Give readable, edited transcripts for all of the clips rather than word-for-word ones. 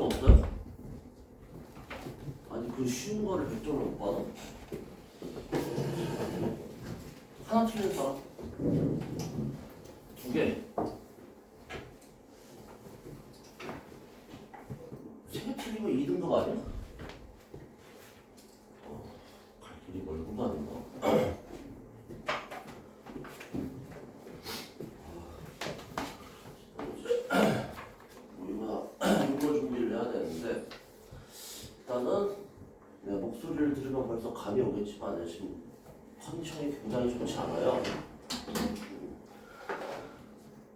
없어요? 아니 그 쉬운 거를 100점을 못 받아? 하나 틀린 사람? 두 개. 세 개 틀리면 2등급 아니야? 갈 길이 멀구나 이거. 이거 준비를 해야 되는데 일단은 내가 목소리를 들으면 벌써 감이 오겠지만 지금 컨디션이 굉장히 좋지 않아요.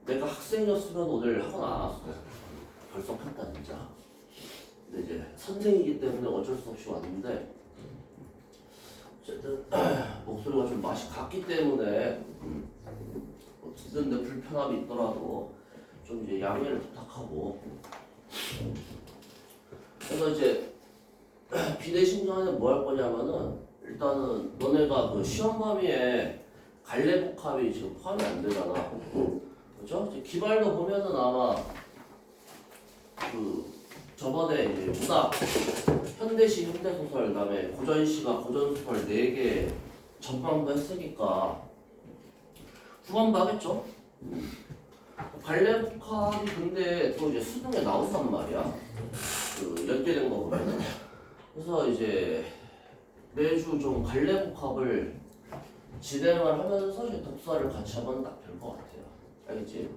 내가 학생이었으면 오늘 학원 안 왔어요. 벌써 폈다 진짜. 근데 이제 선생이기 때문에 어쩔 수 없이 왔는데 어쨌든 목소리가 좀 맛이 갔기 때문에 듣는데 불편함이 있더라도 좀 이제 양해를 부탁하고. 그래서 이제 비대신경에는 뭐 할 거냐면은 일단은 너네가 그 시험 범위에 갈래복합이 지금 포함이 안 되잖아. 그렇죠? 이제 기말도 보면은 아마 그 저번에 이제 문학, 현대시, 현대소설, 그다음에 고전시가 고전소설 4개 전반부 했으니까 후반부 하겠죠? 갈래복합이 근데 또 이제 수능에 나온단 말이야. 그 연계된 거 보면은. 그래서 이제 매주 좀 갈래복합을 진행을 하면서 이제 독서를 같이 하면 딱 될 것 같아요. 알겠지?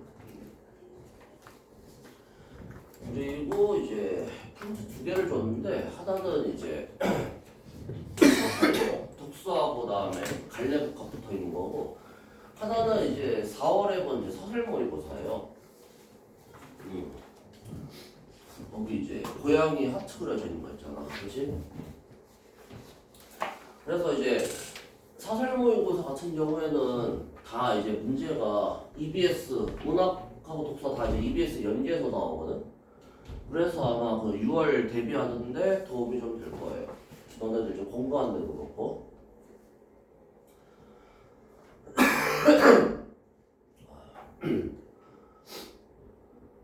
그리고 이제 프린트 2개를 줬는데 하나는 이제 독서하고 다음에 갈래복합 붙어 있는 거고 하나는 이제 4월에 본 이제 서술 모의고사예요. 거기 이제 고양이 하트 그려져 있는 거 있잖아, 그렇지? 그래서 이제 사설 모의고사 같은 경우에는 다 이제 문제가 EBS 문학하고 독서 다 이제 EBS 연계해서 나오거든. 그래서 아마 그 6월 데뷔하는데 도움이 좀 될 거예요. 너네들 좀 공부하는 데도 그렇고.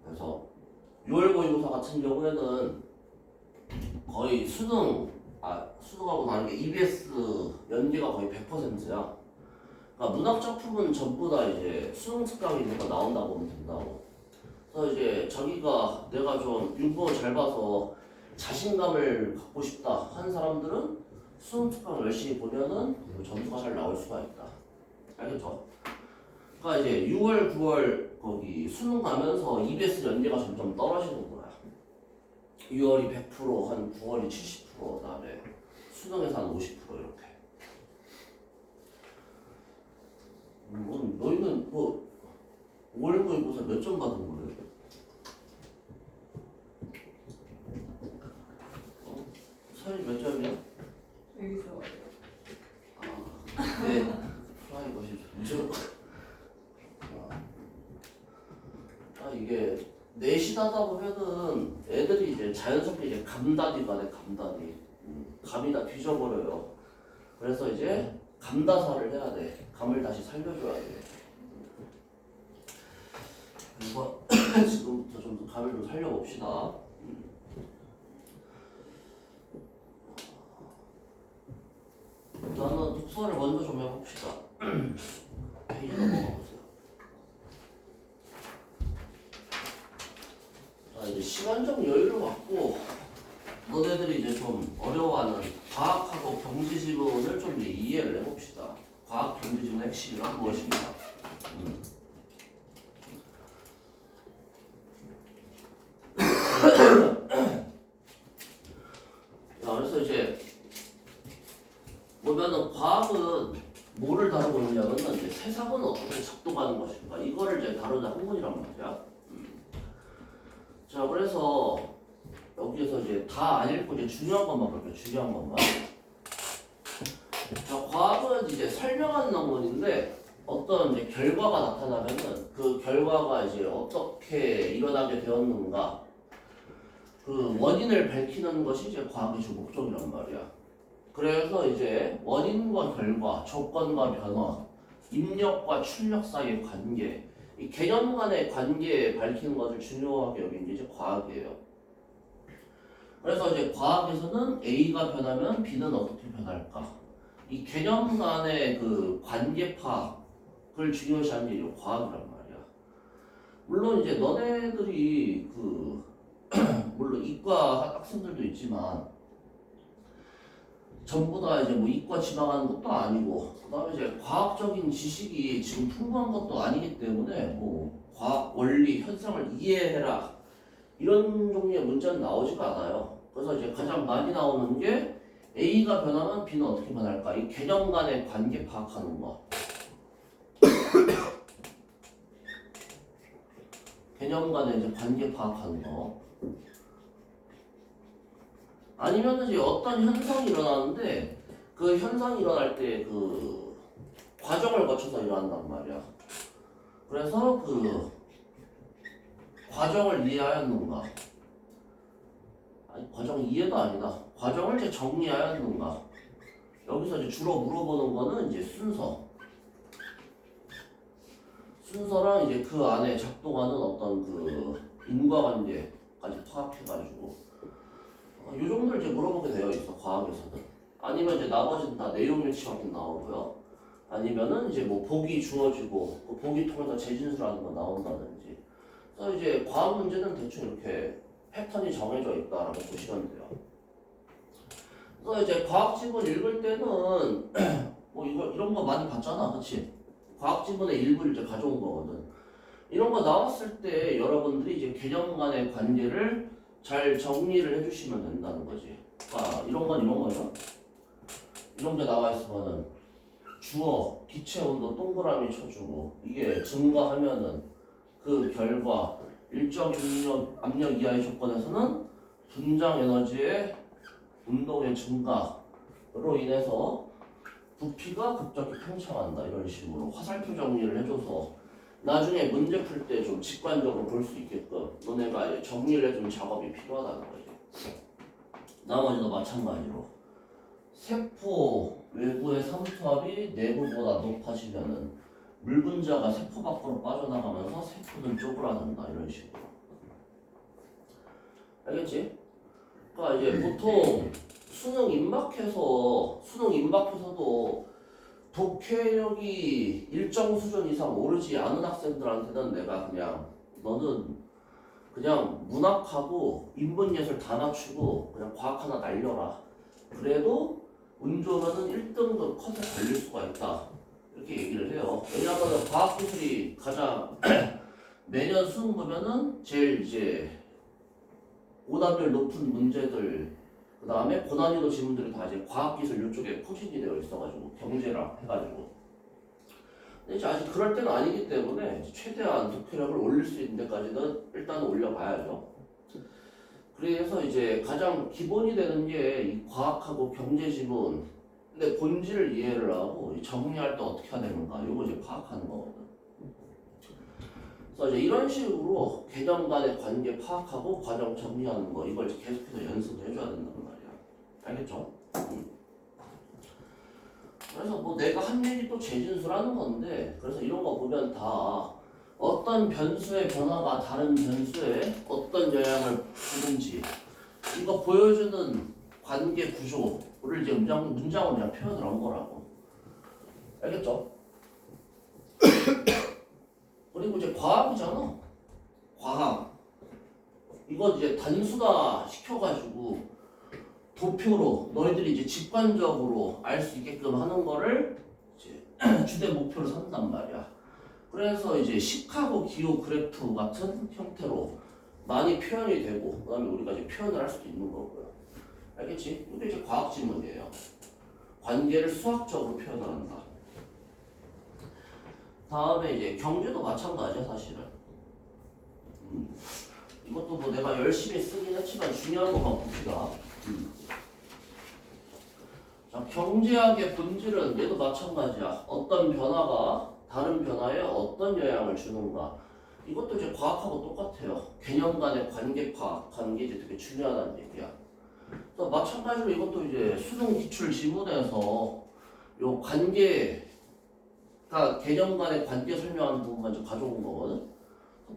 그래서 6월 모의고사 같은 경우에는 거의 수능하고 다른 게 EBS 연계가 거의 100%야. 그러니까 문학 작품은 전부 다 이제 수능 특강이니까 나온다고 보면 된다고. 그래서 이제 자기가 내가 좀 윤봉을 잘 봐서 자신감을 갖고 싶다 하는 사람들은 수능 특강을 열심히 보면은 점수가 잘 나올 수가 있다. 알겠죠? 그러니까 이제 6월, 9월 거기 수능 가면서 EBS 연계가 점점 떨어지는 거야. 6월이 100%, 한 9월이 70%, 그다음에 수능에서 한 50% 이렇게. 너희는 뭐 5월 모의고사 몇 점 받은 거예요? 사연이 몇 점이야? 여기서 네. 프라이버시 존중. 이게 내신 하다 보면은 애들이 이제 자연스럽게 이제 감다디가 돼, 감다디. 감이 다 뒤져버려요. 그래서 이제 감다사를 해야 돼. 감을 다시 살려줘야 돼. 그래서 지금부터 좀 더 감을 좀 살려봅시다. 일단은 독서를 먼저 좀 해봅시다. 페이지 넘어가보세요. 자, 이제 시간적 여유를 갖고 너네들이 이제 좀 어려워하는 과학하고 경제지문을 좀 이제 이해를 해봅시다. 과학 경제지문의 핵심은 무엇인가? 자, 그래서 이제 보면은 과학은 뭐를 다루고 있냐면은 이제 세상은 어떻게 작동하는 것인가 이거를 이제 다루는 학문이란 말이야. 자, 그래서 여기에서 이제 다 안 읽고 이제 중요한 것만 볼게요. 중요한 것만. 자, 과학은 이제 설명하는 학문인데 어떤 이제 결과가 나타나면은 그 결과가 이제 어떻게 일어나게 되었는가 그 원인을 밝히는 것이 이제 과학의 주 목적이란 말이야. 그래서 이제 원인과 결과, 조건과 변화, 입력과 출력 사이의 관계, 이 개념 간의 관계 밝히는 것을 중요하게 여긴 게 이제 과학이에요. 그래서 이제 과학에서는 A가 변하면 B는 어떻게 변할까? 이 개념 간의 그 관계 파악을 중요시하는 게 과학이란 말이야. 물론 이제 너네들이 그 물론 이과 학생들도 있지만 전부 다 이제 뭐 이과 지망하는 것도 아니고 그다음에 이제 과학적인 지식이 지금 풍부한 것도 아니기 때문에 뭐 과학 원리 현상을 이해해라 이런 종류의 문제는 나오지가 않아요. 그래서 이제 가장 많이 나오는 게 A가 변하면 B는 어떻게 변할까? 이 개념 간의 관계 파악하는 거. 개념 간의 이제 관계 파악하는 거. 아니면 이제 어떤 현상이 일어나는데 그 현상이 일어날 때 그 과정을 거쳐서 일어난단 말이야. 그래서 그 과정을 이해하였는가? 아니 과정 이해가 아니다. 과정을 이제 정리하였는가? 여기서 이제 주로 물어보는 거는 이제 순서랑 이제 그 안에 작동하는 어떤 그 인과관계까지 파악해가지고 이 정도를 이제 물어보게 되어 있어 과학에서는. 아니면 이제 나머지는 다 내용 유치밖에 나오고요. 아니면은 이제 뭐 보기 주어지고 그 보기 통해서 재진술하는 거 나온다든지. 그래서 이제 과학 문제는 대충 이렇게 패턴이 정해져 있다라고 보시면 돼요. 그래서 이제 과학 지문 읽을 때는 뭐 이런 거 많이 봤잖아, 그렇지? 과학 지문의 일부를 이제 가져온 거거든. 이런 거 나왔을 때 여러분들이 이제 개념 간의 관계를 잘 정리를 해주시면 된다는 거지. 그러니까 이런 건 이런 거죠. 이런 게 나와 있으면은 주어, 기체 온도 동그라미 쳐주고 이게 증가하면은 그 결과 일정 압력 이하의 조건에서는 분장 에너지의 운동의 증가로 인해서 부피가 급격히 팽창한다 이런 식으로 화살표 정리를 해줘서 나중에 문제 풀 때 좀 직관적으로 볼 수 있게끔 너네가 정리를 해주는 작업이 필요하다는 거지. 나머지도 마찬가지로 세포 외부의 삼투압이 내부보다 높아지면은 물 분자가 세포 밖으로 빠져나가면서 세포는 쪼그라든다 이런 식으로. 알겠지? 그러니까 이제 보통 수능 임박해서도 독해력이 일정 수준 이상 오르지 않은 학생들한테는 내가 그냥 너는 그냥 문학하고 인문예술 다 맞추고 그냥 과학 하나 날려라. 그래도 운 좋으면은 1등급 컷에 걸릴 수가 있다. 이렇게 얘기를 해요. 왜냐하면 과학기술이 가장 매년 수능 보면은 제일 이제 오답률 높은 문제들 그 다음에 고난이도 지문들이 다 이제 과학기술 이쪽에 포진이 되어 있어가지고 경제랑 해가지고 근데 이제 아직 그럴 때는 아니기 때문에 최대한 독해력을 올릴 수 있는 데까지는 일단은 올려봐야죠. 그래서 이제 가장 기본이 되는 게 이 과학하고 경제 지문 근데 본질을 이해를 하고 정리할 때 어떻게 해야 되는가 이거 이제 파악하는 거거든. 그래서 이제 이런 식으로 개념 간의 관계 파악하고 과정 정리하는 거 이걸 계속해서 연습을 해줘야 된단 말이야. 알겠죠? 그래서 뭐 내가 한 얘기 또 재진술하는 건데 그래서 이런 거 보면 다 어떤 변수의 변화가 다른 변수에 어떤 영향을 주는지 이거 보여주는 관계 구조를 이제 문장으로 그냥 표현을 한 거라고. 알겠죠? 그리고 이제 과학이잖아. 과학. 이거 이제 단순화 시켜가지고 도표로 너희들이 이제 직관적으로 알 수 있게끔 하는 거를 이제 주된 목표로 삼는단 말이야. 그래서 이제 시카고 기호 그래프 같은 형태로 많이 표현이 되고 그다음에 우리가 이제 표현을 할 수도 있는 거고요. 알겠지? 이게 이제 과학 지문이에요. 관계를 수학적으로 표현을 한다. 다음에 이제 경제도 마찬가지야 사실은. 이것도 뭐 내가 열심히 쓰긴 했지만 중요한 것만 봅시다. 자, 경제학의 본질은 얘도 마찬가지야. 어떤 변화가 다른 변화에 어떤 영향을 주는가. 이것도 이제 과학하고 똑같아요. 개념 간의 관계 파악하는 게 이제 되게 중요하다는 얘기야. 그래서 마찬가지로 이것도 이제 수능 기출 지문에서 요 관계 그러니까 개념 간의 관계 설명하는 부분만 좀 가져온 거거든.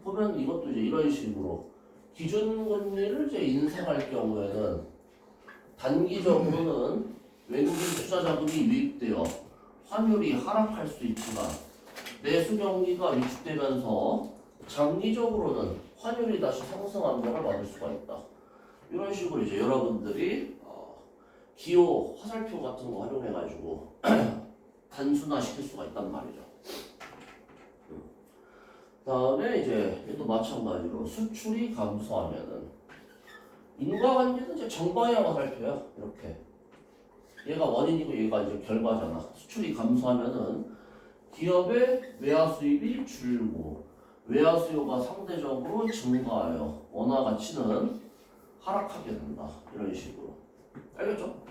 보면 이것도 이제 이런 식으로 기준금리를 이제 인상할 경우에는 단기적으로는 외국인 투자 자금이 유입되어 환율이 하락할 수 있지만 내수 경기가 위축되면서 장기적으로는 환율이 다시 상승 압력을 받을 수가 있다. 이런 식으로 이제 여러분들이 기호 화살표 같은 거 활용해가지고 단순화시킬 수가 있단 말이죠. 다음에 이제 또 마찬가지로 수출이 감소하면은 인과관계는 이제 정방향 화살표야. 이렇게 얘가 원인이고 얘가 이제 결과잖아. 수출이 감소하면은 기업의 외화 수입이 줄고 외화 수요가 상대적으로 증가하여 원화 가치는 하락하게 된다. 이런 식으로. 알겠죠?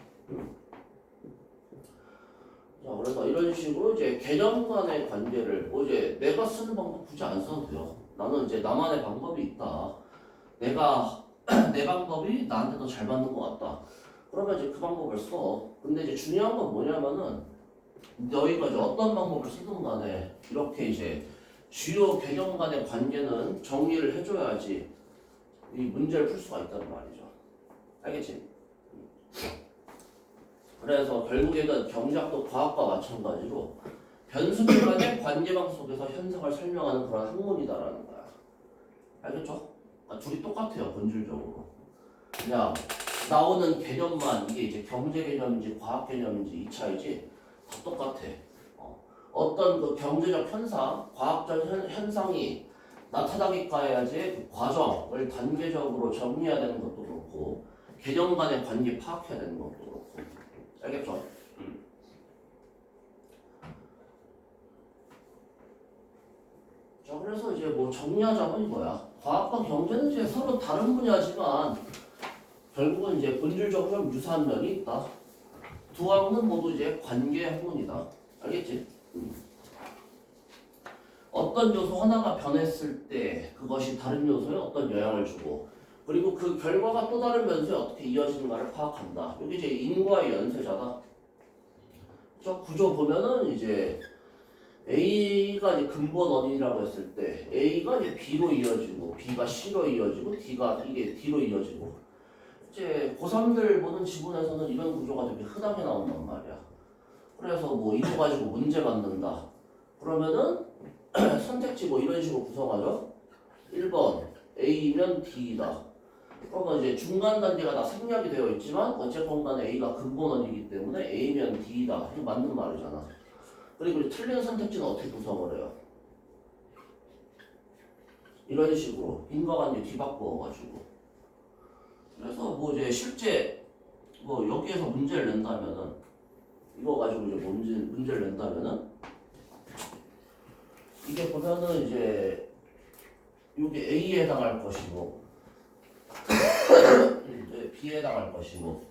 자, 그래서 이런 식으로 이제 개념 간의 관계를 이제 내가 쓰는 방법 굳이 안 써도 돼요. 나는 이제 나만의 방법이 있다. 내가 내 방법이 나한테 더 잘 맞는 것 같다. 그러면 이제 그 방법을 써. 근데 이제 중요한 건 뭐냐면은 너희가 이제 어떤 방법을 쓰든 간에 이렇게 이제 주요 개념 간의 관계는 정리를 해줘야지 이 문제를 풀 수가 있다는 말이죠. 알겠지? 그래서 결국에는 경제학도 과학과 마찬가지로 변수들 간의 관계망 속에서 현상을 설명하는 그런 학문이다라는 거야. 알겠죠? 둘이 똑같아요, 본질적으로. 그냥 나오는 개념만 이게 이제 경제 개념인지 과학 개념인지 이 차이지 다 똑같아. 어떤 그 경제적 현상, 과학적 현상이 나타나기까 해야지 그 과정을 단계적으로 정리해야 되는 것도 그렇고 개념 간의 관계 파악해야 되는 것도 그렇고. 알겠죠? 자, 그래서 이제 뭐 정리하자면 이거야. 과학과 경제는 이제 서로 다른 분야지만 결국은 이제 본질적으로 좀 유사한 면이 있다. 두 학문은 모두 이제 관계 학문이다. 알겠지? 어떤 요소 하나가 변했을 때 그것이 다른 요소에 어떤 영향을 주고 그리고 그 결과가 또 다른 변수에 어떻게 이어지는가를 파악한다. 이게 이제 인과의 연쇄잖아. 저 구조 보면은 이제 A가 이제 근본 원인이라고 했을 때 A가 이제 B로 이어지고 B가 C로 이어지고 D가 이게 D로 이어지고 이제 고3들 보는 지문에서는 이런 구조가 되게 흔하게 나온단 말이야. 그래서 뭐 이거 가지고 문제 받는다. 그러면은 선택지 뭐 이런 식으로 구성하죠. 1번 A면 D이다. 그러면 이제 중간 단계가 다 생략이 되어 있지만 어쨌건 간에 A가 근본원이기 때문에 A면 D이다. 이거 맞는 말이잖아. 그리고 틀린 선택지는 어떻게 구성을 해요? 이런 식으로 인과관계 뒤바꿔가지고. 그래서 뭐 이제 실제 뭐 여기에서 문제를 낸다면은 이거 가지고 이제 문제를 낸다면은 이게 보면은 이제 이게 A에 해당할 것이고 B에 해당할 것이고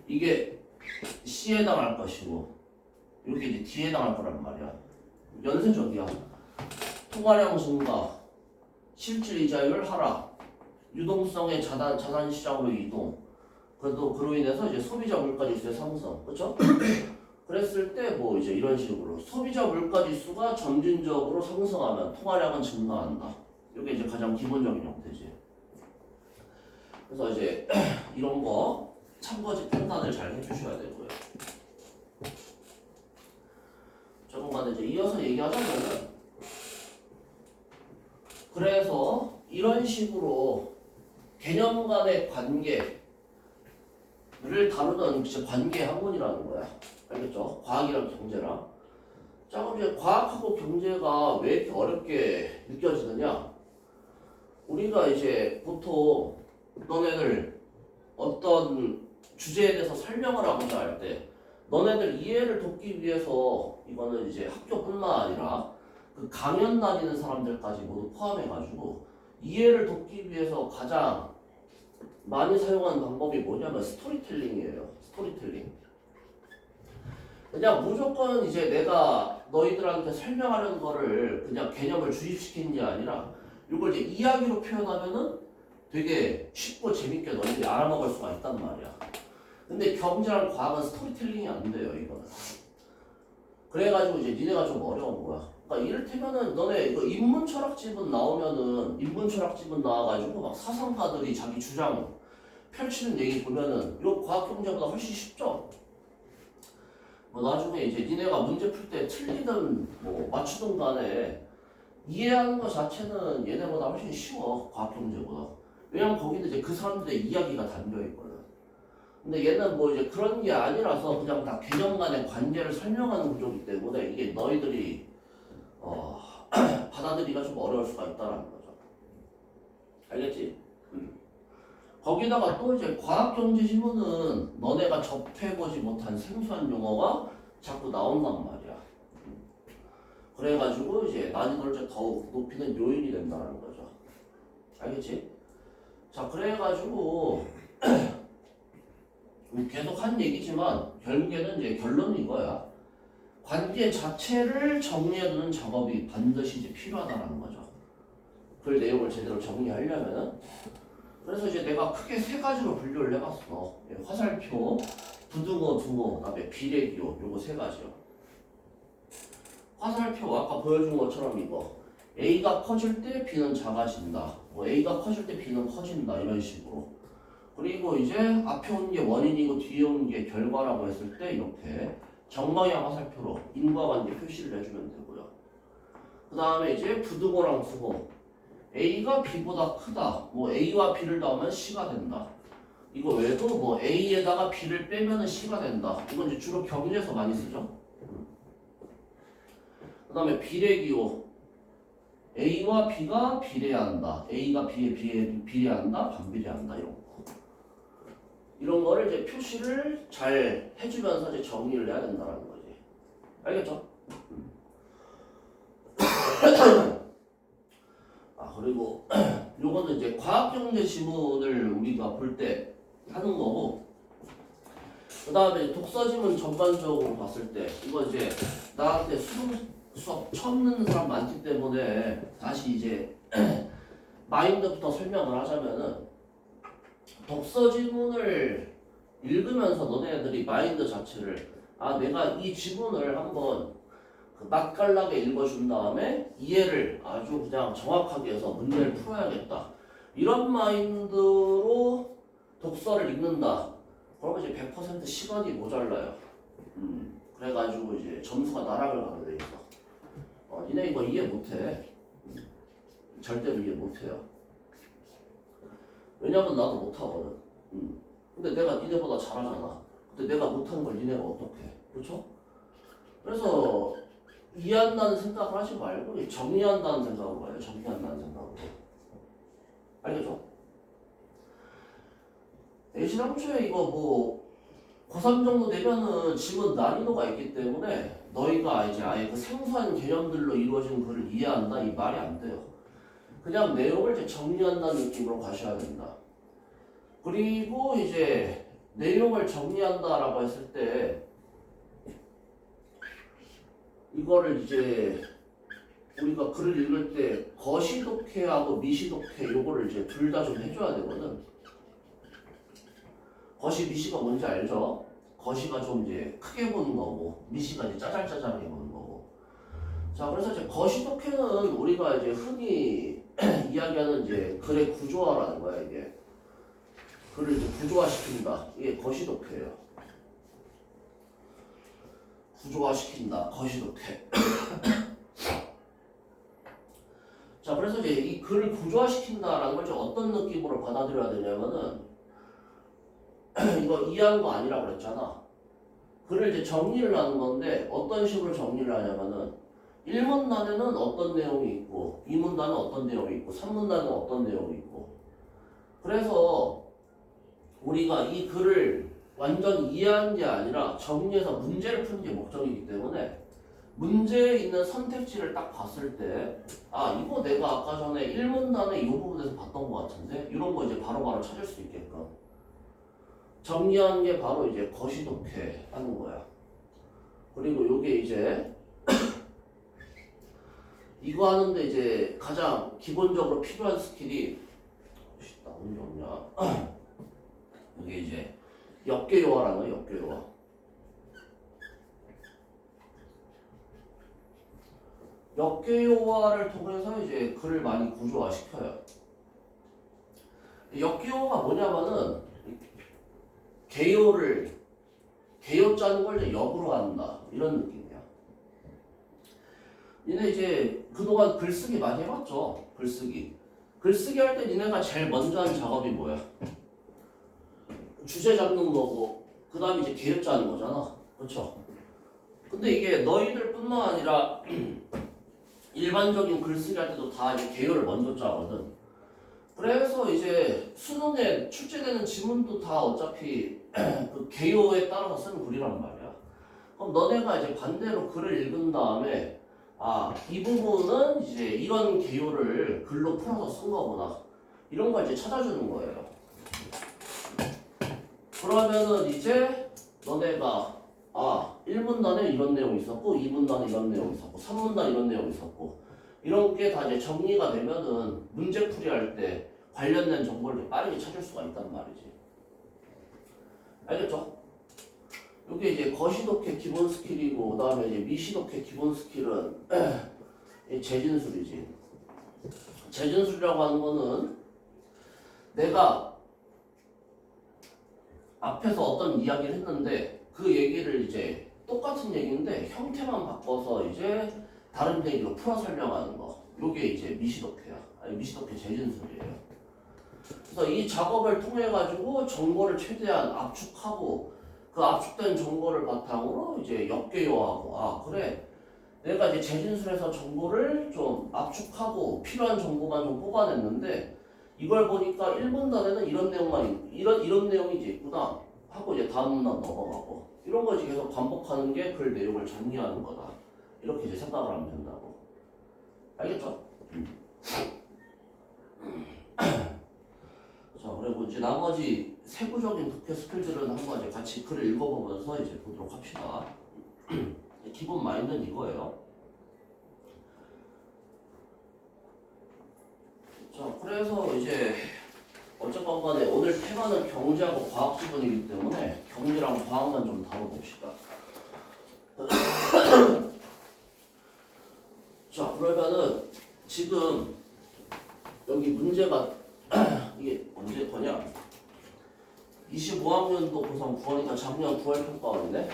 이게 C에 해당할 것이고 이게 이제 D에 해당할 거란 말이야. 연쇄적이야. 통화량 증가, 실질 이자율 하락, 유동성의 자산 시장으로 이동. 그로 인해서 이제 소비자 물가 지수의 상승, 그렇죠? 그랬을 때 뭐 이제 이런 식으로 소비자 물가 지수가 점진적으로 상승하면 통화량은 증가한다. 이게 이제 가장 기본적인 형태지. 그래서 이제 이런 거 참고지 판단을 잘 해주셔야 되고요. 조금만 이제 이어서 얘기하자면은 그래서 이런 식으로 개념 간의 관계를 다루는 관계 학문이라는 거야. 알겠죠? 과학이랑 경제랑. 자, 그럼 이제 과학하고 경제가 왜 이렇게 어렵게 느껴지느냐? 우리가 이제 보통 너네들 어떤 주제에 대해서 설명을 하고자 할 때 너네들 이해를 돕기 위해서 이거는 이제 학교뿐만 아니라 그 강연 다니는 사람들까지 모두 포함해가지고 이해를 돕기 위해서 가장 많이 사용하는 방법이 뭐냐면 스토리텔링이에요. 스토리텔링. 그냥 무조건 이제 내가 너희들한테 설명하려는 거를 그냥 개념을 주입시키는 게 아니라 이걸 이제 이야기로 표현하면은 되게 쉽고 재밌게 너희들이 알아먹을 수가 있단 말이야. 근데 경제랑 과학은 스토리텔링이 안 돼요, 이거는. 그래가지고 이제 니네가 좀 어려운 거야. 그러니까 이를테면은 너네 이거 인문철학집은 나오면은 인문철학집은 나와가지고 막 사상가들이 자기 주장 펼치는 얘기 보면은 이거 과학경제보다 훨씬 쉽죠. 뭐 나중에 이제 니네가 문제 풀 때 틀리든 뭐 맞추든 간에 이해하는 것 자체는 얘네보다 훨씬 쉬워. 과학경제보다. 왜냐면 거기는 이제 그 사람들의 이야기가 담겨 있거든. 근데 얘는 뭐 이제 그런 게 아니라서 그냥 다 개념 간의 관계를 설명하는 구조이기 때문에 이게 너희들이 받아들이기가 좀 어려울 수가 있다는 거죠. 알겠지? 거기다가 또 이제 과학경제 지문은 너네가 접해보지 못한 생소한 용어가 자꾸 나온단 말이야. 그래가지고 이제 난이도를 좀 더욱 높이는 요인이 된다는 거죠. 알겠지? 자, 그래가지고 계속 한 얘기지만 결국에는 이제 결론은 이거야. 관계 자체를 정리해두는 작업이 반드시 이제 필요하다는 거죠. 그 내용을 제대로 정리하려면은. 그래서 이제 내가 크게 세 가지로 분류를 해봤어. 화살표, 부등호, 등호, 그다음에 비례기호, 요거 세 가지요. 화살표 아까 보여준 것처럼 이거 A가 커질 때 B는 작아진다. 뭐 A가 커질 때 B는 커진다 이런 식으로. 그리고 이제 앞에 오는 게 원인이고 뒤에 오는 게 결과라고 했을 때 이렇게 정방향 화살표로 인과관계 표시를 해주면 되고요. 그 다음에 이제 부등호랑 등호. A가 B보다 크다. 뭐 A와 B를 넣으면 C가 된다. 이거 외에도 뭐 A에다가 B를 빼면은 C가 된다. 이건 이제 주로 경리에서 많이 쓰죠. 그 다음에 비례기호. A와 B가 비례한다. A가 B에 비례한다. 반비례한다. 이런 거를 이제 표시를 잘 해주면서 이제 정리를 해야 된다는 거지. 알겠죠? 그리고 요거는 이제 과학경제 지문을 우리가 볼 때 하는 거고, 그 다음에 독서 지문 전반적으로 봤을 때 이거 이제 나한테 수업 처음 듣는 사람 많기 때문에 다시 이제 마인드부터 설명을 하자면은, 독서 지문을 읽으면서 너네들이 마인드 자체를 내가 이 지문을 한번 맛깔나게 읽어준 다음에 이해를 아주 그냥 정확하게 해서 문제를 풀어야겠다. 이런 마인드로 독서를 읽는다. 그러면 이제 100% 시간이 모자라요. 그래가지고 이제 점수가 나락을 가게 돼 있어. 니네 이거 이해 못해. 절대로 이해 못해요. 왜냐면 나도 못하거든. 근데 내가 니네보다 잘하잖아. 근데 내가 못하는 걸 니네가 어떡해. 그렇죠? 그래서 이해한다는 생각을 하지 말고 정리한다는 생각으로 해요. 정리한다는 생각으로. 알겠죠? 시상초에 이거 뭐 고3 정도 되면은 지문 난이도가 있기 때문에 너희가 이제 아예 그 생소한 개념들로 이루어진 글을 이해한다 이 말이 안 돼요. 그냥 내용을 이제 정리한다는 느낌으로 가셔야 된다. 그리고 이제 내용을 정리한다라고 했을 때 이거를 이제 우리가 글을 읽을 때 거시독해하고 미시독해 요거를 이제 둘 다 좀 해줘야 되거든. 거시 미시가 뭔지 알죠? 거시가 좀 이제 크게 보는 거고 미시가 이제 짜잘짜잘하게 보는 거고. 자, 그래서 이제 거시독해는 우리가 이제 흔히 이야기하는 이제 글의 구조화라는 거야. 이게 글을 이제 구조화시킨다. 이게 거시독해예요. 구조화시킨다. 거시독해. 자, 그래서 이제 이 글을 구조화시킨다라는 걸 어떤 느낌으로 받아들여야 되냐면은 이거 이해한 거 아니라고 그랬잖아. 글을 이제 정리를 하는 건데 어떤 식으로 정리를 하냐면은 1문단에는 어떤 내용이 있고 2문단은 어떤 내용이 있고 3문단은 어떤 내용이 있고. 그래서 우리가 이 글을 완전 이해한 게 아니라 정리해서 문제를 푸는 게 목적이기 때문에 문제에 있는 선택지를 딱 봤을 때 이거 내가 아까 전에 1문단에 이 부분에서 봤던 것 같은데 이런 거 이제 바로바로 찾을 수 있게끔 정리한 게 바로 이제 거시독해 하는 거야. 그리고 요게 이제 이거 하는데 이제 가장 기본적으로 필요한 스킬이 나 언제 없냐 이게 이제 역계요하라는 거야. 역계요하. 역개요화를 통해서 이제 글을 많이 구조화시켜요. 역개요화가 뭐냐면은 개요 짜는 걸 이제 역으로 한다 이런 느낌이야. 니네 이제 그동안 글쓰기 많이 해봤죠? 글쓰기 할 때 니네가 제일 먼저 하는 작업이 뭐야? 주제 잡는 거고 그 다음에 이제 개요 짜는 거잖아. 그렇죠? 근데 이게 너희들뿐만 아니라 일반적인 글쓰기 할 때도 다 이제 개요를 먼저 짜거든. 그래서 이제 수능에 출제되는 지문도 다 어차피 그 개요에 따라서 쓴 글이란 말이야. 그럼 너네가 이제 반대로 글을 읽은 다음에 이 부분은 이제 이런 개요를 글로 풀어서 쓴 거구나. 이런 걸 이제 찾아주는 거예요. 그러면은 이제 너네가 1문단에 이런 내용이 있었고 2문단에 이런 내용이 있었고 3문단 이런 내용이 있었고 이런 게 다 이제 정리가 되면은 문제풀이 할 때 관련된 정보를 빠르게 찾을 수가 있단 말이지. 알겠죠? 이게 이제 거시독해 기본 스킬이고 그 다음에 이제 미시독해 기본 스킬은 재진술이지. 재진술이라고 하는 거는 내가 앞에서 어떤 이야기를 했는데 그 얘기를 이제 똑같은 얘기인데 형태만 바꿔서 이제 다른 얘기로 풀어 설명하는 거. 요게 이제 미시독해야. 미시독해 재진술이에요. 그래서 이 작업을 통해 가지고 정보를 최대한 압축하고 그 압축된 정보를 바탕으로 이제 역개요하고 그래 내가 이제 재진술에서 정보를 좀 압축하고 필요한 정보만 좀 뽑아냈는데 이걸 보니까 1문단에는 이런 내용만 이런 내용이 이제 있구나 하고 이제 다음 문단 넘어가고 이런 거 이제 계속 반복하는 게 글 내용을 정리하는 거다. 이렇게 이제 생각을 하면 된다고. 알겠죠? 자, 그리고 이제 나머지 세부적인 독해 스킬들은 한번 이제 같이 글을 읽어보면서 이제 보도록 합시다. 기본 마인드는 이거예요. 자, 그래서 이제 어쨌건 간에 오늘 테마는 경제하고 과학 지분이기 때문에 경제랑 과학만 좀 다뤄봅시다. 자, 그러면은 지금 여기 문제가 이게 언제 거냐? 25학년도 고3 9월이니까 작년 9월 평가원이네.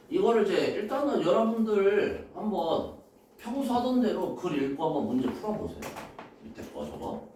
이거를 이제 일단은 여러분들 한번 평소 하던 대로 글 읽고 한번 문제 풀어보세요. 밑에 거 저거.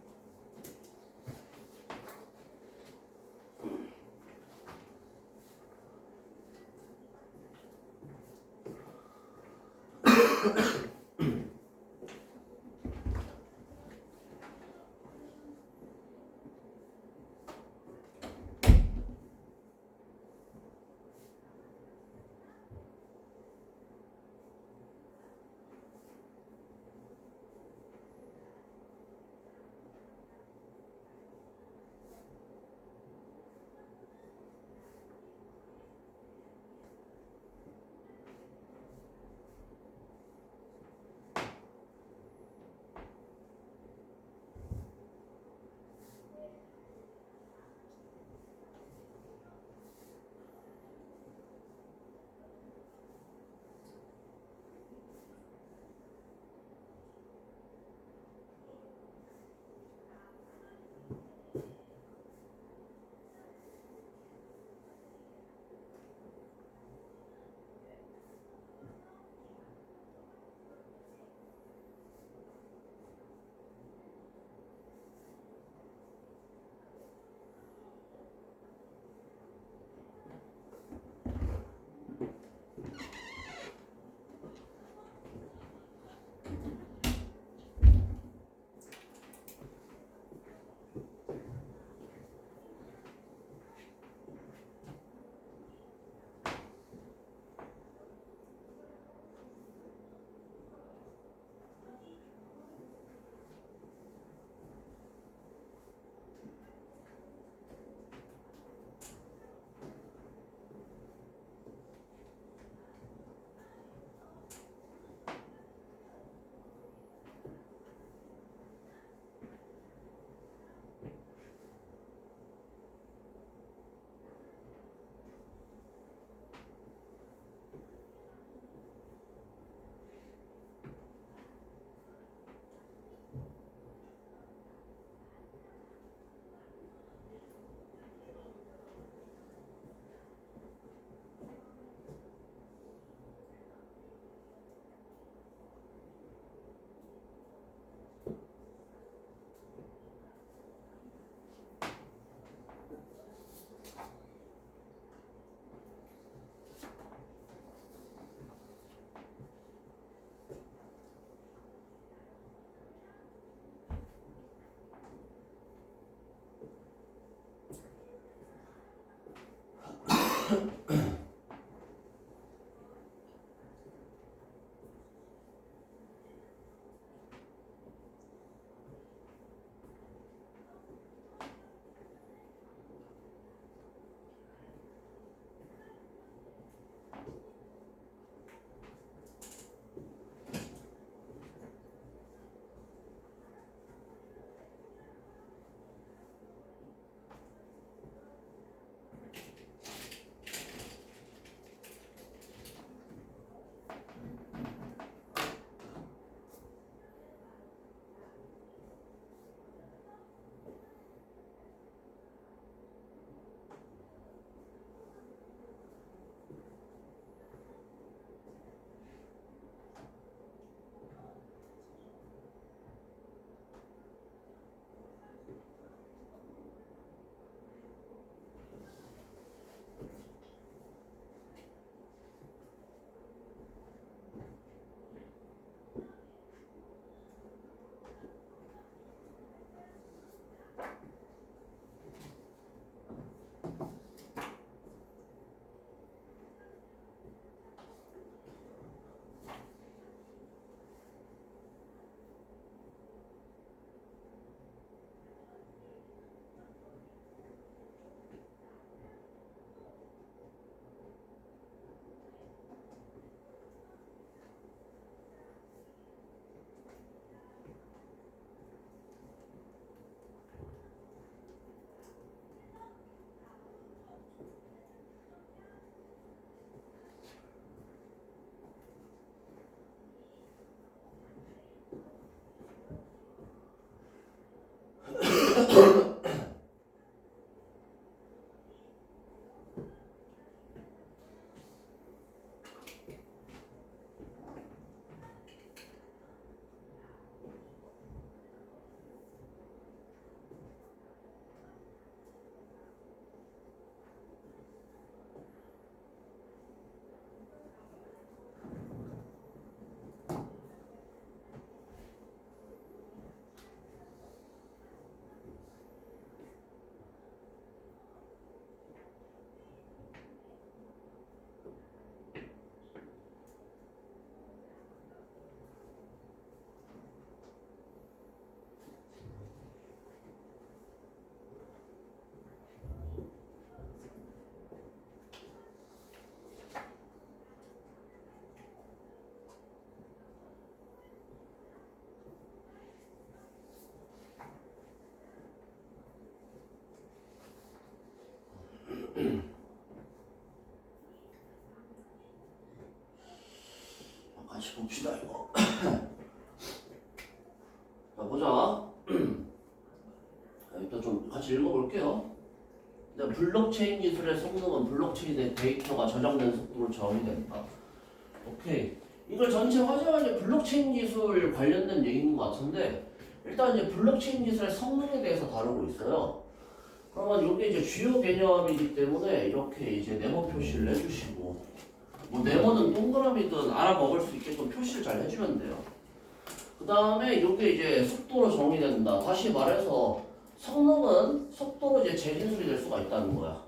같이 봅시다 이거. 자 보자. 일단 좀 같이 읽어볼게요. 블록체인 기술의 성능은 블록체인의 데이터가 저장된 속도로 정의된다. 오케이. 이걸 전체 화제가 이제 블록체인 기술 관련된 얘기인 것 같은데, 일단 이제 블록체인 기술의 성능에 대해서 다루고 있어요. 그러면 이게 이제 주요 개념이기 때문에 이렇게 이제 네모 표시를 해주시고, 뭐 네모는 동그라미든 알아먹을 수 있게끔 표시를 잘 해주면 돼요. 그 다음에 이게 이제 속도로 정의된다. 다시 말해서 성능은 속도로 이제 재진술이 될 수가 있다는 거야.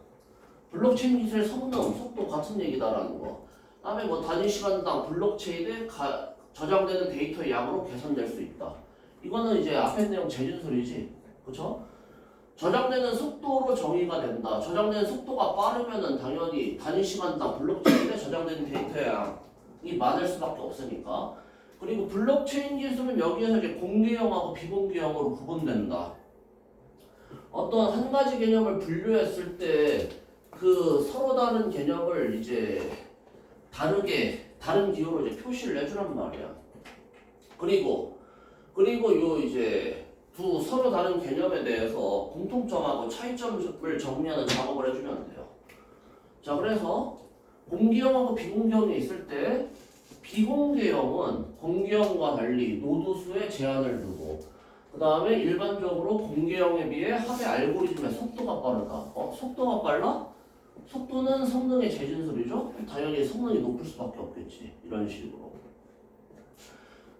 블록체인 기술의 성능, 속도 같은 얘기다라는 거. 다음에 뭐 단위 시간당 블록체인에 저장되는 데이터의 양으로 계산될 수 있다. 이거는 이제 앞에 내용 재진술이지, 그렇죠? 저장되는 속도로 정의가 된다. 저장되는 속도가 빠르면은 당연히 단위 시간당 블록체인에 저장되는 데이터의 양이 많을 수밖에 없으니까. 그리고 블록체인 기술은 여기에서 이제 공개형하고 비공개형으로 구분된다. 어떤 한 가지 개념을 분류했을 때 그 서로 다른 개념을 이제 다른 기호로 이제 표시를 해주란 말이야. 그리고 요 이제 두 서로 다른 개념에 대해서 공통점하고 차이점을 정리하는 작업을 해주면 돼요. 자, 그래서 공개형하고 비공개형이 있을 때 비공개형은 공개형과 달리 노드수에 제한을 두고, 그 다음에 일반적으로 공개형에 비해 합의 알고리즘의 속도가 빠르다. 속도가 빨라? 속도는 성능의 재진술이죠? 당연히 성능이 높을 수밖에 없겠지. 이런 식으로.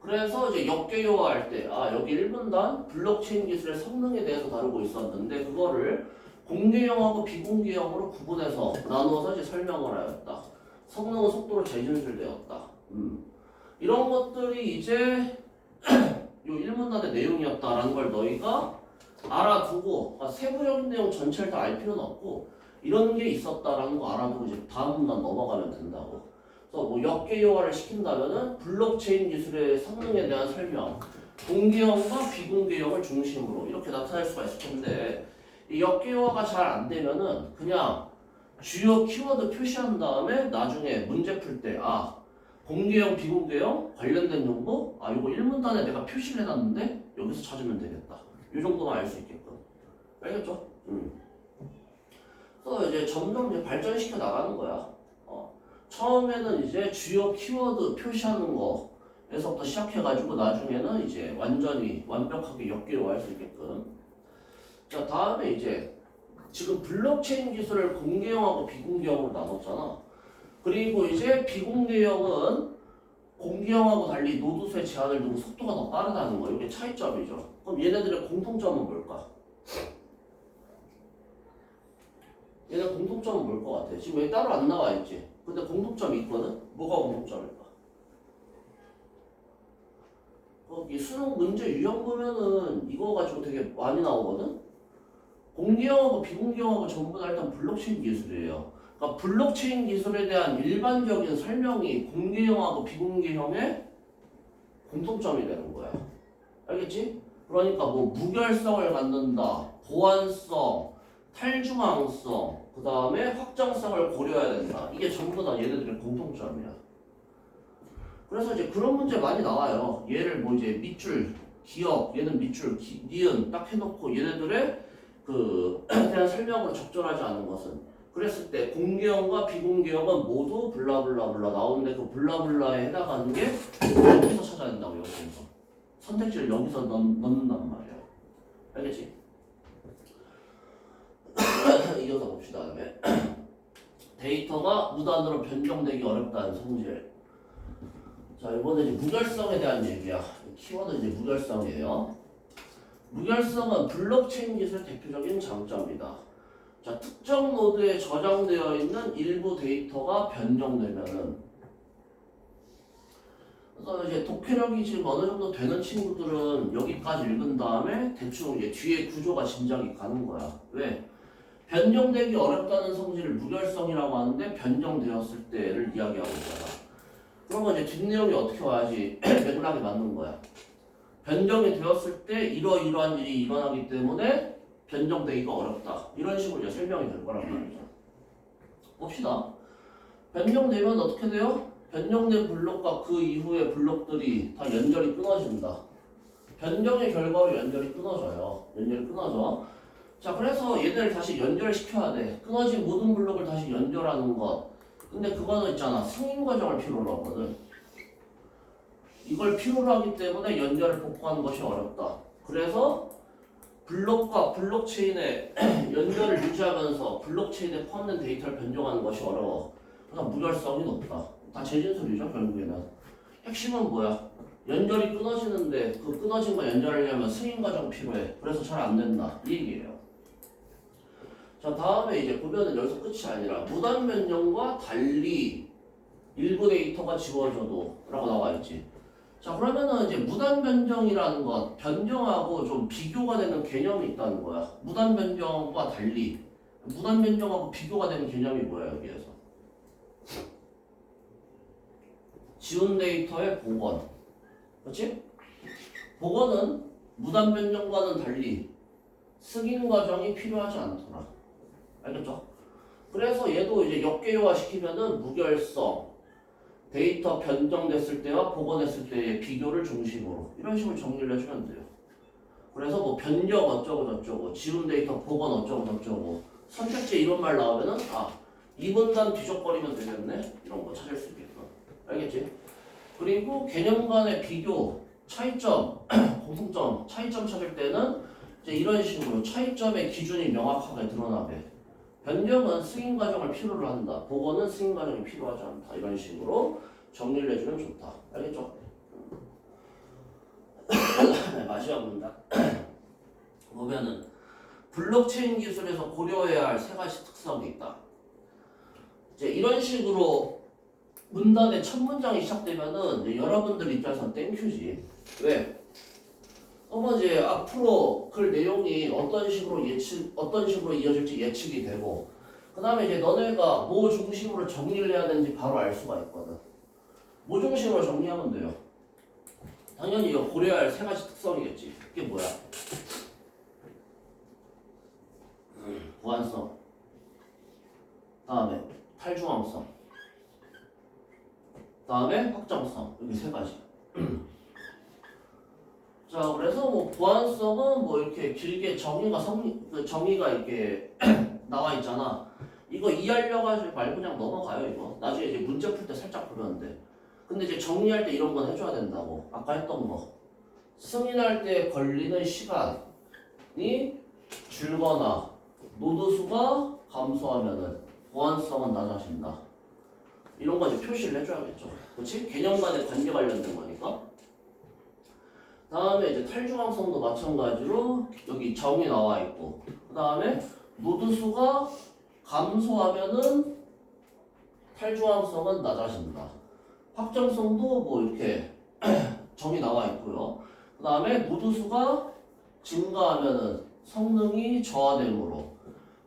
그래서 이제 역개요화할 때, 여기 1분단 블록체인 기술의 성능에 대해서 다루고 있었는데, 그거를 공개형하고 비공개형으로 구분해서 나누어서 이제 설명을 하였다. 성능은 속도로 재진술되었다. 이런 것들이 이제 요 1문단의 내용이었다라는 걸 너희가 알아두고, 그러니까 세부적인 내용 전체를 다 알 필요는 없고 이런 게 있었다라는 거 알아두고 이제 다음 문단 넘어가면 된다고. 그래서 뭐 역계요화를 시킨다면은 블록체인 기술의 성능에 대한 설명, 공개형과 비공개형을 중심으로 이렇게 나타낼 수가 있을 텐데, 이 역계요화가 잘 안 되면은 그냥 주요 키워드 표시한 다음에 나중에 문제 풀 때 공개형, 비공개형 관련된 정보 이거 1문단에 내가 표시를 해놨는데 여기서 찾으면 되겠다. 이 정도만 알 수 있게끔. 알겠죠? 그래서 이제 점점 이제 발전시켜 나가는 거야. 처음에는 이제 주요 키워드 표시하는 거에서부터 시작해가지고 나중에는 이제 완전히 완벽하게 역계요화할 수 있게끔. 자, 다음에 이제 지금 블록체인 기술을 공개형하고 비공개형으로 나눴잖아. 그리고 이제 비공개형은 공개형하고 달리 노드수의 제한을 두고 속도가 더 빠르다는 거. 이게 차이점이죠. 그럼 얘네들의 공통점은 뭘까? 얘네 공통점은 뭘 것 같아? 지금 여기 따로 안 나와 있지? 근데 공통점이 있거든? 뭐가 공통점일까? 거기 수능 문제 유형 보면은 이거 가지고 되게 많이 나오거든? 공개형하고 비공개형하고 전부 다 일단 블록체인 기술이에요. 그러니까 블록체인 기술에 대한 일반적인 설명이 공개형하고 비공개형의 공통점이 되는 거야. 알겠지? 그러니까 뭐 무결성을 갖는다, 보안성, 탈중앙성, 그 다음에 확정성을 고려해야 된다. 이게 전부 다 얘네들의 공통점이야. 그래서 이제 그런 문제 많이 나와요. 얘를 뭐 이제 밑줄, 기억, 얘는 밑줄, 니은 딱 해놓고 얘네들의 대한 설명으로 적절하지 않은 것은, 그랬을 때 공개형과 비공개형은 모두 블라블라블라 나오는데 그 블라블라에 해당하는 게 여기서 찾아야 된다고. 여기서 선택지를 여기서 넣는단 말이야. 알겠지? 이어서 봅시다. 다음에 데이터가 무단으로 변경되기 어렵다는 성질. 자, 이번에 이제 무결성에 대한 얘기야. 키워드 이제 무결성이에요. 무결성은 블록체인 기술의 대표적인 장점이다. 자, 특정 노드에 저장되어 있는 일부 데이터가 변경되면은, 그래서 이제 독해력이 지금 어느 정도 되는 친구들은 여기까지 읽은 다음에 대충 이제 뒤에 구조가 짐작이 가는 거야. 왜? 변경되기 어렵다는 성질을 무결성이라고 하는데 변경되었을 때를 이야기하고 있잖아. 그러면 이제 뒷내용이 어떻게 와야지 맥락에 맞는 거야. 변경이 되었을 때 이러이러한 일이 일어나기 때문에 변경되기가 어렵다. 이런 식으로 이제 설명이 될 거란 말이죠. 봅시다. 변경되면 어떻게 돼요? 변경된 블록과 그 이후의 블록들이 다 연결이 끊어진다. 변경의 결과로 연결이 끊어져요. 연결이 끊어져. 자, 그래서 얘네를 다시 연결시켜야 돼. 끊어진 모든 블록을 다시 연결하는 것. 근데 그거는 있잖아. 승인 과정을 필요로 하거든. 이걸 필요로 하기 때문에 연결을 복구하는 것이 어렵다. 그래서 블록과 블록체인의 연결을 유지하면서 블록체인에 포함된 데이터를 변경하는 것이 어려워. 그래서 무결성이 높다. 다 재진술이죠, 결국에는. 핵심은 뭐야? 연결이 끊어지는데 그 끊어진 거 연결하려면 승인 과정 필요해. 그래서 잘 안 된다. 이 얘기예요. 자, 다음에 이제 보면은 여기서 끝이 아니라 무단 변경과 달리 일부 데이터가 지워져도 라고 나와 있지. 자, 그러면은 이제 무단 변경이라는 것, 변경하고 좀 비교가 되는 개념이 있다는 거야. 무단 변경과 달리. 무단 변경하고 비교가 되는 개념이 뭐야, 여기에서? 지운 데이터의 복원. 그렇지? 복원은 무단 변경과는 달리 승인 과정이 필요하지 않더라. 알겠죠? 그래서 얘도 이제 역계요화 시키면은 무결성, 데이터 변경됐을 때와 복원했을 때의 비교를 중심으로 이런 식으로 정리를 해주면 돼요. 그래서 뭐 변경 어쩌고 저쩌고, 지운 데이터 복원 어쩌고 저쩌고, 선택지 이런 말 나오면은 이 문단 뒤적거리면 되겠네? 이런 거 찾을 수 있겠다. 알겠지? 그리고 개념 간의 비교, 차이점, 공통점, 차이점 찾을 때는 이제 이런 식으로 차이점의 기준이 명확하게 드러나게. 변경은 승인 과정을 필요로 한다. 복원은 승인 과정이 필요하지 않다. 이런 식으로 정리를 해주면 좋다. 알겠죠? 네, 마지막 문단 보면은 블록체인 기술에서 고려해야 할 세 가지 특성이 있다. 이제 이런 식으로 문단의 첫 문장이 시작되면은 이제 여러분들 입장에서는 땡큐지. 왜? 한번 이제 앞으로 글 내용이 어떤 식으로 이어질지 예측이 되고, 그 다음에 이제 너네가 뭐 중심으로 정리를 해야 되는지 바로 알 수가 있거든. 뭐 중심으로 정리하면 돼요? 당연히 이거 고려해야 할 세 가지 특성이겠지. 그게 뭐야? 보안성, 다음에 탈중앙성, 다음에 확장성. 여기 세 가지. 자, 그래서 뭐 보안성은 뭐 이렇게 길게 정의가 이렇게 나와 있잖아. 이거 이해하려고 하지 말고 그냥 넘어가요, 이거. 나중에 이제 문제 풀 때 살짝 보면 돼. 근데 이제 정리할 때 이런 건 해줘야 된다고. 아까 했던 거. 승인할 때 걸리는 시간이 줄거나 노드수가 감소하면은 보안성은 낮아진다. 이런 거 이제 표시를 해줘야겠죠. 그렇지? 개념 간의 관계 관련된 거니까. 다음에 이제 탈중앙성도 마찬가지로 여기 정이 나와 있고, 그 다음에 노드수가 감소하면은 탈중앙성은 낮아진다. 확장성도 뭐 이렇게 정이 나와 있고요. 그 다음에 노드수가 증가하면은 성능이 저하되므로,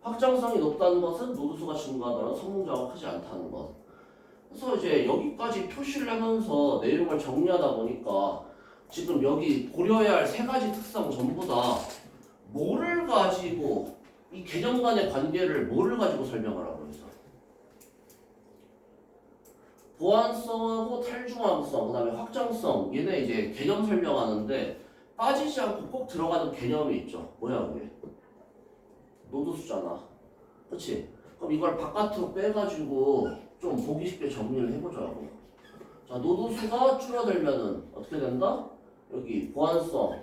확장성이 높다는 것은 노드수가 증가하더라도 성능 저하가 크지 않다는 것. 그래서 이제 여기까지 표시를 하면서 내용을 정리하다 보니까 지금 여기 고려해야 할 세 가지 특성 전부 다 뭐를 가지고, 이 개념 간의 관계를 뭐를 가지고 설명을 하고 있어? 보안성하고 탈중앙성, 그 다음에 확장성, 얘네 이제 개념 설명하는데 빠지지 않고 꼭 들어가는 개념이 있죠. 뭐야 그게? 노드수잖아. 그치? 그럼 이걸 바깥으로 빼가지고 좀 보기 쉽게 정리를 해보자고. 자, 노드수가 줄어들면은 어떻게 된다? 여기 보안성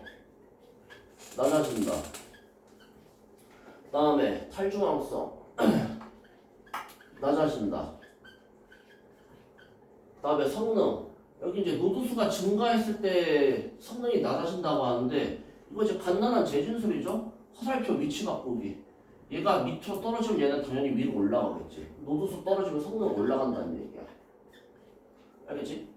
낮아진다. 다음에 탈중앙성 낮아진다. 다음에 성능, 여기 이제 노드수가 증가했을 때 성능이 낮아진다고 하는데, 이거 이제 간단한 재진술이죠. 화살표 위치 바꾸기. 얘가 밑으로 떨어지면 얘는 당연히 위로 올라가겠지. 노드수 떨어지면 성능 올라간다는 얘기야. 알겠지?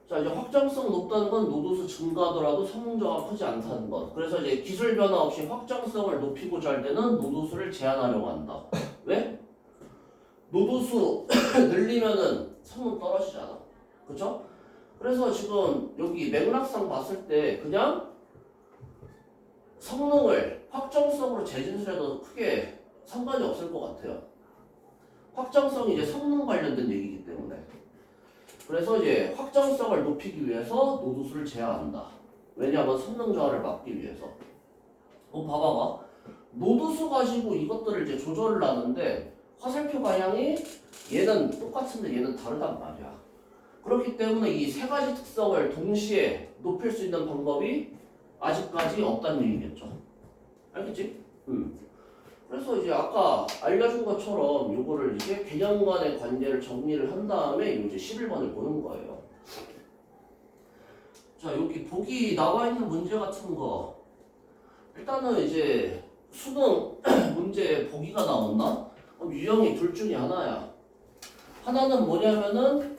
자, 이제 확장성 높다는 건 노드수 증가하더라도 성능 저하가 크지 않다는 것. 그래서 이제 기술 변화 없이 확장성을 높이고자 할 때는 노드수를 제한하려고 한다. 왜? 노드수 늘리면은 성능 떨어지잖아. 그쵸? 그래서 지금 여기 맥락상 봤을 때 그냥 성능을 확장성으로 재진술해도 크게 상관이 없을 것 같아요. 확장성이 이제 성능 관련된 얘기이기 때문에. 그래서 이제 확장성을 높이기 위해서 노드수를 제한한다. 왜냐하면 성능 저하를 막기 위해서. 봐봐봐. 노드수 가지고 이것들을 이제 조절을 하는데 화살표 방향이 얘는 똑같은데 얘는 다르단 말이야. 그렇기 때문에 이 세 가지 특성을 동시에 높일 수 있는 방법이 아직까지 없다는 얘기겠죠. 알겠지? 그래서 이제 아까 알려준 것처럼 요거를 이제 개념 간의 관계를 정리를 한 다음에 이제 11번을 보는 거예요. 자, 여기 보기 나와 있는 문제 같은 거. 일단은 이제 수능 문제 보기가 나온다? 그럼 유형이 둘 중에 하나야. 하나는 뭐냐면은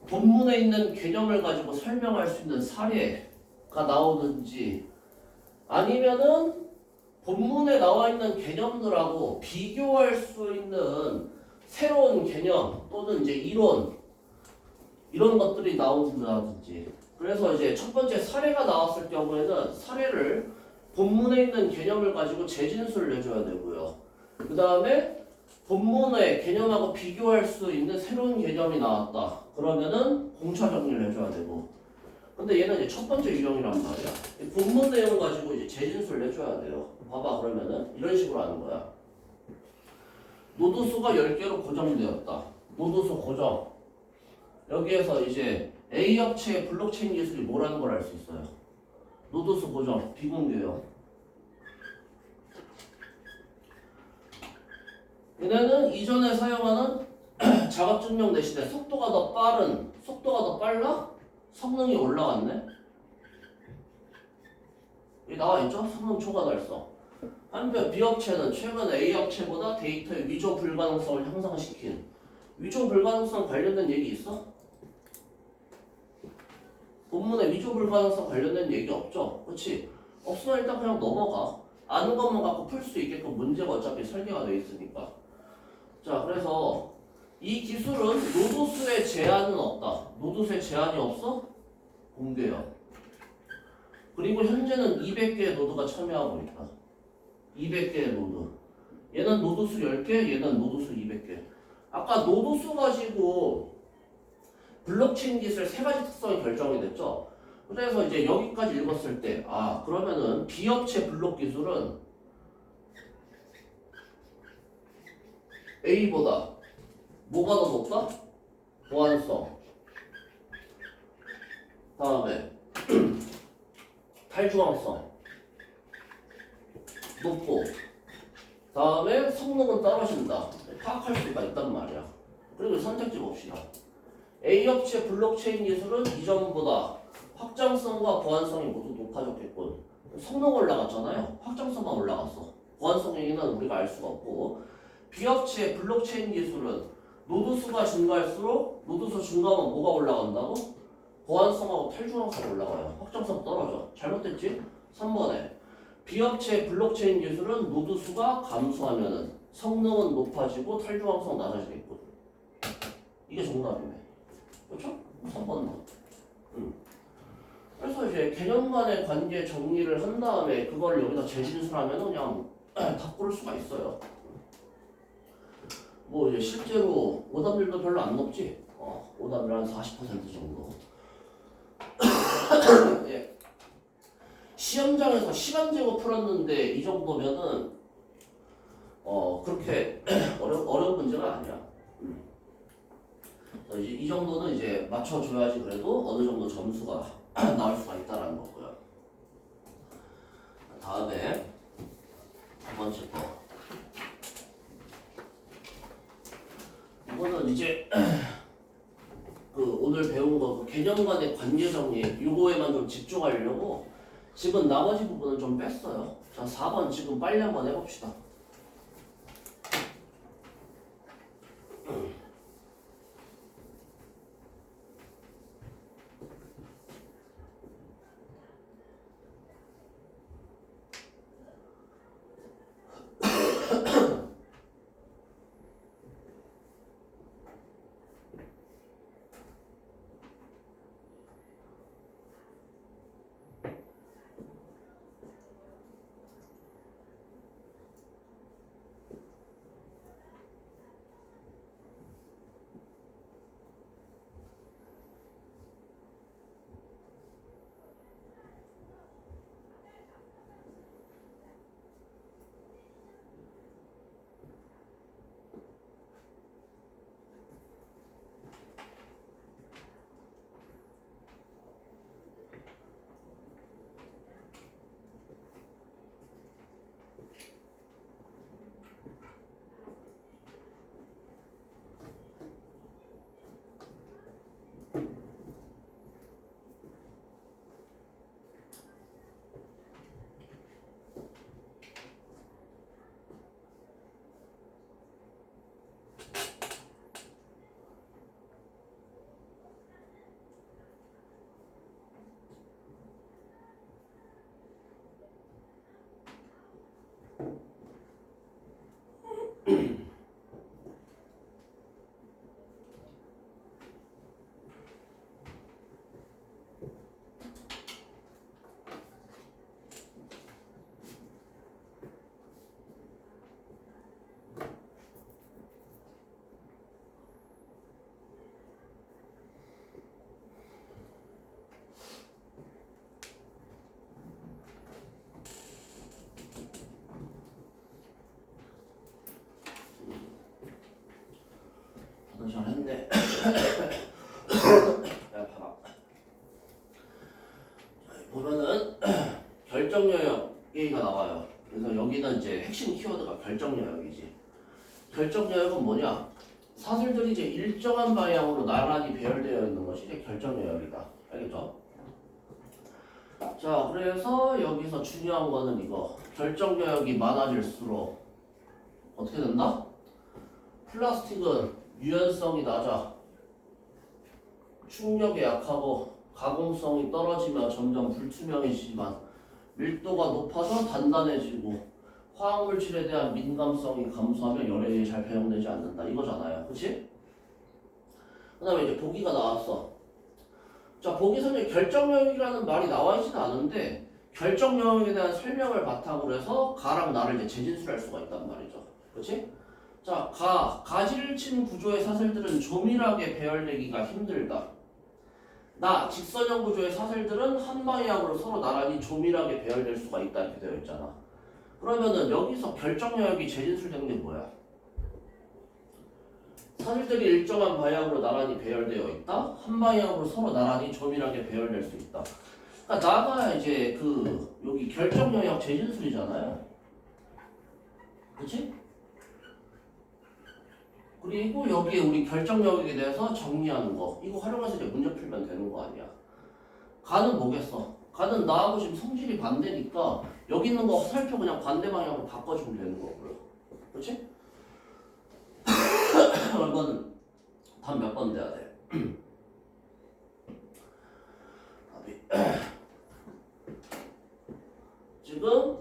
본문에 있는 개념을 가지고 설명할 수 있는 사례가 나오든지, 아니면은 본문에 나와 있는 개념들하고 비교할 수 있는 새로운 개념 또는 이제 이론, 이런 것들이 나온다든지. 그래서 이제 첫 번째 사례가 나왔을 경우에는 사례를 본문에 있는 개념을 가지고 재진술을 내줘야 되고요. 그 다음에 본문의 개념하고 비교할 수 있는 새로운 개념이 나왔다. 그러면은 공차 정리를 해줘야 되고. 근데 얘는 이제 첫 번째 유형이란 말이야. 본문 내용 가지고 이제 재진술 내줘야 돼요. 봐봐, 그러면은 이런 식으로 하는 거야. 노드수가 10개로 고정되었다. 노드수 고정. 여기에서 이제 A 업체의 블록체인 기술이 뭐라는 걸 알 수 있어요. 노드수 고정, 비공개요. 얘네는 이전에 사용하는 작업 증명 대신에 속도가 더 빨라? 성능이 올라갔네? 나와 있죠? 성능 초과 달성. 한편 B업체는 최근 A업체보다 데이터의 위조 불가능성을 향상시킨 위조 불가능성 관련된 얘기 있어? 본문에 위조 불가능성 관련된 얘기 없죠? 그렇지? 없으면 일단 그냥 넘어가. 아는 것만 갖고 풀 수 있게끔 문제가 어차피 설계가 돼 있으니까. 자, 그래서 이 기술은 노드수의 제한은 없다. 노드수의 제한이 없어? 공개야. 그리고 현재는 200개의 노드가 참여하고 있다. 200개의 노드. 얘는 노드수 10개, 얘는 노드수 200개. 아까 노드수 가지고 블록체인 기술 세 가지 특성이 결정이 됐죠. 그래서 이제 여기까지 읽었을 때, 아, 그러면은 B업체 블록 기술은 A보다 뭐가 더 높다? 보안성. 다음에 탈중앙성 높고, 다음에 성능은 떨어진다. 파악할 수가 있단 말이야. 그리고 선택지 봅시다. A업체 블록체인 기술은 이전보다 확장성과 보안성이 모두 높아졌겠군. 성능 올라갔잖아요. 확장성만 올라갔어. 보안성 얘기는 우리가 알 수가 없고, B업체 블록체인 기술은 노드 수가 증가할수록 노드 수 증가하면 뭐가 올라간다고? 보안성하고 탈중앙성 올라가요. 확장성 떨어져. 잘못됐지? 3번에 B업체 블록체인 기술은 노드 수가 감소하면은 성능은 높아지고 탈중앙성 낮아지겠군. 이게 정답이네. 그렇죠? 3번은. 그래서 이제 개념 간의 관계 정리를 한 다음에 그걸 여기다 재진술하면 그냥 다 고를 수가 있어요. 뭐 이제 실제로 오답률도 별로 안 높지. 오답률 한 40% 정도. 예. 시험장에서 시간 재고 풀었는데 이 정도면은 그렇게 어려운 문제가 아니야. 이 정도는 이제 맞춰줘야지 그래도 어느 정도 점수가 나올 수가 있다라는 거고요. 다음에 두 번째 거. 이거는 이제 그 오늘 배운 거 그 개념 간의 관계 정리 요거에만 좀 집중하려고 지금 나머지 부분은 좀 뺐어요. 자, 4번 지금 빨리 한번 해봅시다. 잘했네. 야, 봐봐. 보면은 결정 영역 얘기가 나와요. 그래서 여기는 이제 핵심 키워드가 결정 영역이지. 결정 영역은 뭐냐? 사슬들이 이제 일정한 방향으로 나란히 배열되어 있는 것이 이제 결정 영역이다. 알겠죠? 자, 그래서 여기서 중요한 거는 이거. 결정 여력이 많아질수록 어떻게 된다? 플라스틱은 유연성이 낮아. 충격에 약하고 가공성이 떨어지며 점점 불투명해지지만 밀도가 높아서 단단해지고 화학물질에 대한 민감성이 감소하며 열에 잘 배용되지 않는다. 이거잖아요. 그치? 그 다음에 이제 보기가 나왔어. 자, 보기 설명 결정 영역이라는 말이 나와 있지는 않은데 결정 영역에 대한 설명을 바탕으로 해서 가랑 나를 이제 재진술할 수가 있단 말이죠. 그치? 자, 가지를 구조의 사슬들은 조밀하게 배열되기가 힘들다. 직선형 구조의 사슬들은 한 방향으로 서로 나란히 조밀하게 배열될 수가 있다. 이렇게 되어 있잖아. 그러면은 여기서 결정 영역이 재진술된 게 뭐야? 사슬들이 일정한 방향으로 나란히 배열되어 있다. 한 방향으로 서로 나란히 조밀하게 배열될 수 있다. 그러니까 나가 이제 여기 결정 영역 재진술이잖아요. 그치? 그리고 여기에 우리 결정 영역에 대해서 정리하는 거. 이거 활용해서 이제 문제 풀면 되는 거 아니야. 가는 뭐겠어? 가는 나하고 지금 성질이 반대니까 여기 있는 거 살펴 그냥 반대 방향으로 바꿔주면 되는 거고요. 그렇지? 이거는 답 몇 번 돼야 돼? 답이 지금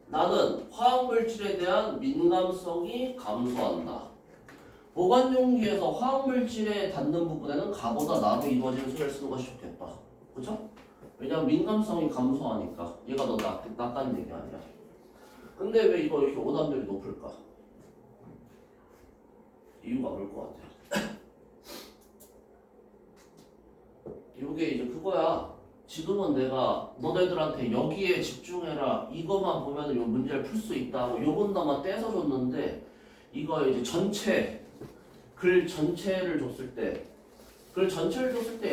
나는 화학물질에 대한 민감성이 감소한다. 보관용기에서 화학물질에 닿는 부분에는 가보다 나로 이루어지는 소리를 쓰는 것이 좋겠다. 그렇죠? 왜냐면 민감성이 감소하니까 얘가 더 낫다는 얘기 아니야. 근데 왜 이거 이렇게 오답률이 높을까? 이유가 뭘 것 같아? 이게 이제 그거야. 지금은 내가 너네들한테 여기에 집중해라. 이것만 보면 이 문제를 풀 수 있다고 요것만 떼서 줬는데 이거 이제 글 전체를 줬을 때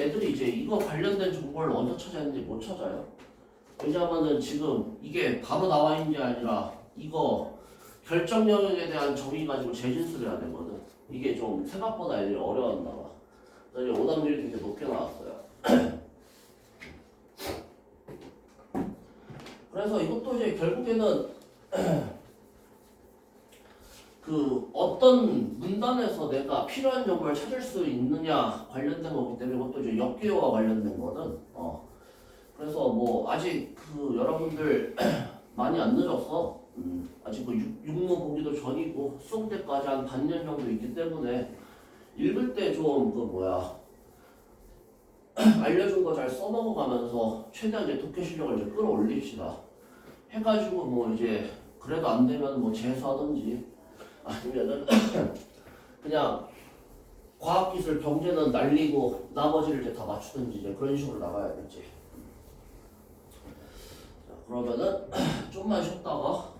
애들이 이제 이거 관련된 정보를 어디서 찾아야 되는지 못 찾아요. 왜냐하면은 지금 이게 바로 나와 있는 게 아니라 이거 결정 영역에 대한 정의 가지고 재진술해야 되거든. 이게 좀 생각보다 애들이 어려웠나 봐. 그래서 오답률이 되게 높게 나왔어요. 그래서 이것도 이제 결국에는 어떤 문단에서 내가 필요한 정보를 찾을 수 있느냐 관련된 거기 때문에 이것도 이제 역기호와 관련된 거든. 그래서 뭐 아직 여러분들 많이 안 늦었어. 아직 육문 보기도 전이고 수능 때까지 한 반년 정도 있기 때문에 읽을 때 좀 알려준 거 잘 써먹어가면서 최대한 이제 독해 실력을 이제 끌어올립시다. 해가지고 뭐 이제 그래도 안 되면 뭐 재수하든지 아니면은 그냥 과학기술 경제는 날리고 나머지를 이제 다 맞추든지 이제 그런 식으로 나가야겠지. 자, 그러면은 좀만 쉬었다가